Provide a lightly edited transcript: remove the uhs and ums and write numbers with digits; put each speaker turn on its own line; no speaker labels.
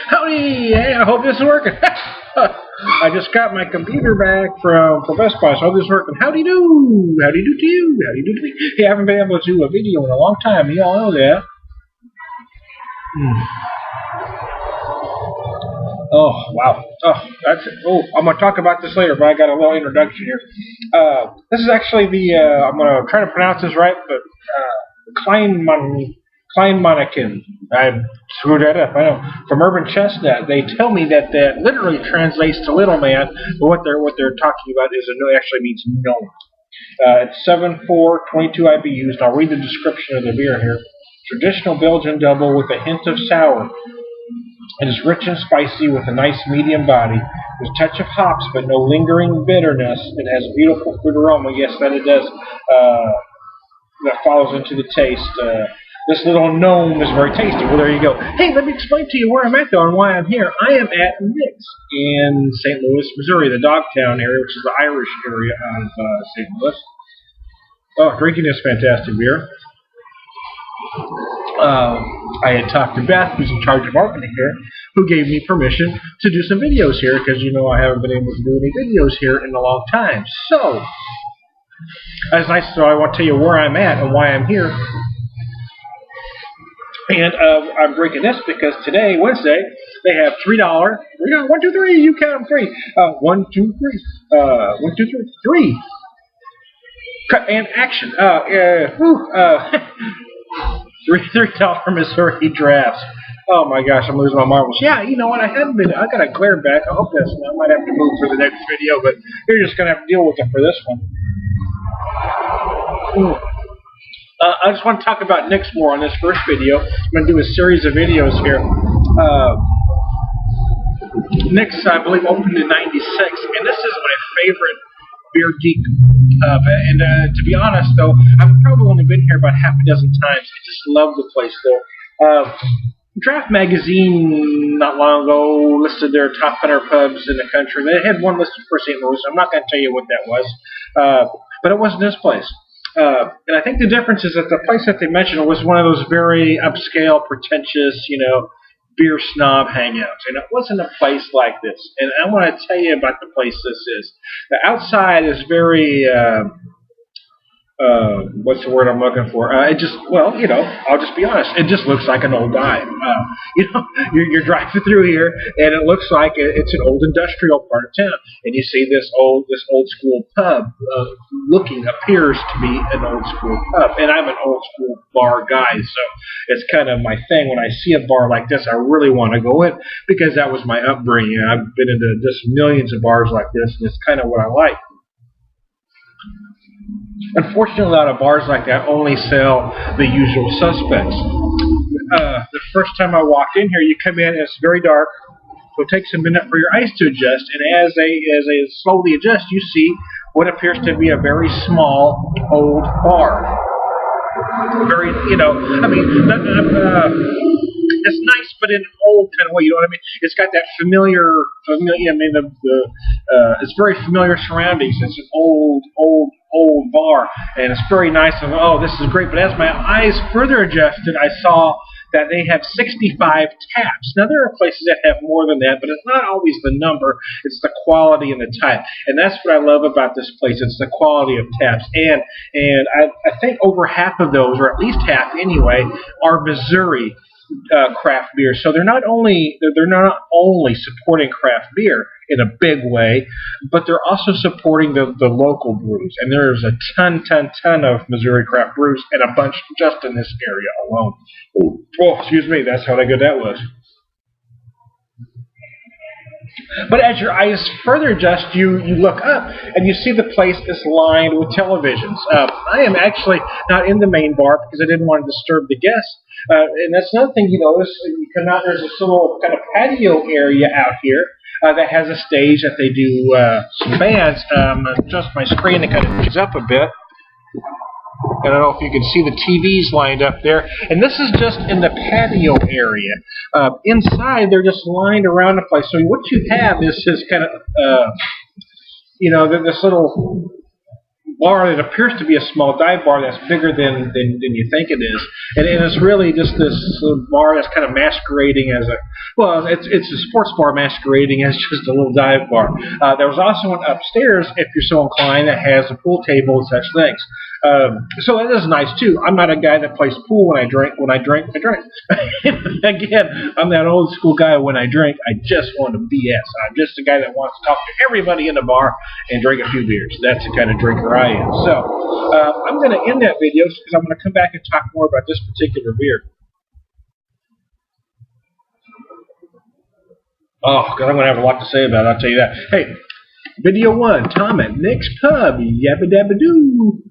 Howdy! Hey, I hope this is working. I just got my computer back from Best Buy, so I hope this is working. Howdy do! Howdy do to you! Howdy do to me. Hey, I haven't been able to do a video in a long time. You all know that. Oh, wow. Oh, that's it. Oh, I'm going to talk about this later, but I got a little introduction here. This is actually I'm going to try to pronounce this right, but Kleinmanneken. I screwed that up. I know. From Urban Chestnut, they tell me that that literally translates to little man, but what they're talking about is it actually means gnome. It's 7.4, 22 IBUs, and I'll read the description of the beer here. Traditional Belgian double with a hint of sour. It is rich and spicy with a nice medium body. There's a touch of hops, but no lingering bitterness. It has a beautiful fruit aroma. Yes, that it does. That follows into the taste. This little gnome is very tasty. Well, there you go. Hey, let me explain to you where I'm at, though, and why I'm here. I am at Nick's in St. Louis, Missouri, the Dogtown area, which is the Irish area of St. Louis. Oh, drinking this fantastic beer. I had talked to Beth, who's in charge of marketing here, who gave me permission to do some videos here, because you know I haven't been able to do any videos here in a long time. So, that's nice. So I want to tell you where I'm at and why I'm here. And I'm drinking this because today, Wednesday, they have $3. 1, 2, 3. You count them 3. 1, 2, 3. 1, 2, 3. 3. Cut and action. $3 Missouri drafts. Oh my gosh, I'm losing my marbles. Yeah, you know what? I got a glare back. I hope that's. I might have to move for the next video, but you're just gonna have to deal with it for this one. I just want to talk about Nick's more on this first video. I'm going to do a series of videos here. Nick's, I believe, opened in '96, and this is my favorite beer geek pub. And to be honest, though, I've probably only been here about half a dozen times. I just love the place, though. Draft Magazine, not long ago, listed their top 100 pubs in the country. They had one listed for St. Louis. I'm not going to tell you what that was, but it wasn't this place. And I think the difference is that the place that they mentioned was one of those very upscale, pretentious, beer snob hangouts. And it wasn't a place like this. And I want to tell you about the place this is. The outside is very, what's the word I'm looking for? I'll just be honest. It just looks like an old dive. You're driving through here, and it looks like it's an old industrial part of town. And you see this old school pub appears to be an old school pub. And I'm an old school bar guy, so it's kind of my thing. When I see a bar like this, I really want to go in because that was my upbringing. I've been into just millions of bars like this, and it's kind of what I like. Unfortunately, a lot of bars like that only sell the usual suspects. The first time I walked in here, you come in and it's very dark, so it takes a minute for your eyes to adjust, and as they slowly adjust, you see what appears to be a very small, old bar. Very, it's nice, but in an old kind of way, you know what I mean? It's got that familiar, it's very familiar surroundings. It's an old bar, and it's very nice, and oh, this is great. But as my eyes further adjusted, I saw that they have 65 taps. Now, there are places that have more than that, but it's not always the number. It's the quality and the type. And that's what I love about this place. It's the quality of taps. And I think over half of those, or at least half anyway, are Missouri craft beer. So they're not only supporting craft beer in a big way, but they're also supporting the local brews. And there's a ton of Missouri craft brews, and a bunch just in this area alone. Oh, excuse me, that's how good that was. But as your eyes further adjust, you look up, and you see the place is lined with televisions. I am actually not in the main bar because I didn't want to disturb the guests. And that's another thing you notice. There's this little kind of patio area out here that has a stage that they do some bands. Adjust my screen to kind of ease up a bit. I don't know if you can see the TVs lined up there. And this is just in the patio area. Inside, they're just lined around the place. So what you have is this kind of, this little bar that appears to be a small dive bar that's bigger than you think it is, and it's really just this bar that's kind of masquerading as it's a sports bar masquerading as just a little dive bar. There was also one upstairs, if you're so inclined, that has a pool table and such things. So that is nice too. I'm not a guy that plays pool when I drink. When I drink, I drink. Again, I'm that old school guy. When I drink, I just want to BS. I'm just a guy that wants to talk to everybody in the bar and drink a few beers. That's the kind of drinker I am. So I'm going to end that video because I'm going to come back and talk more about this particular beer. Oh, God, I'm going to have a lot to say about it. I'll tell you that. Hey. Video 1, Tom at Nick's Pub, yabba dabba doo.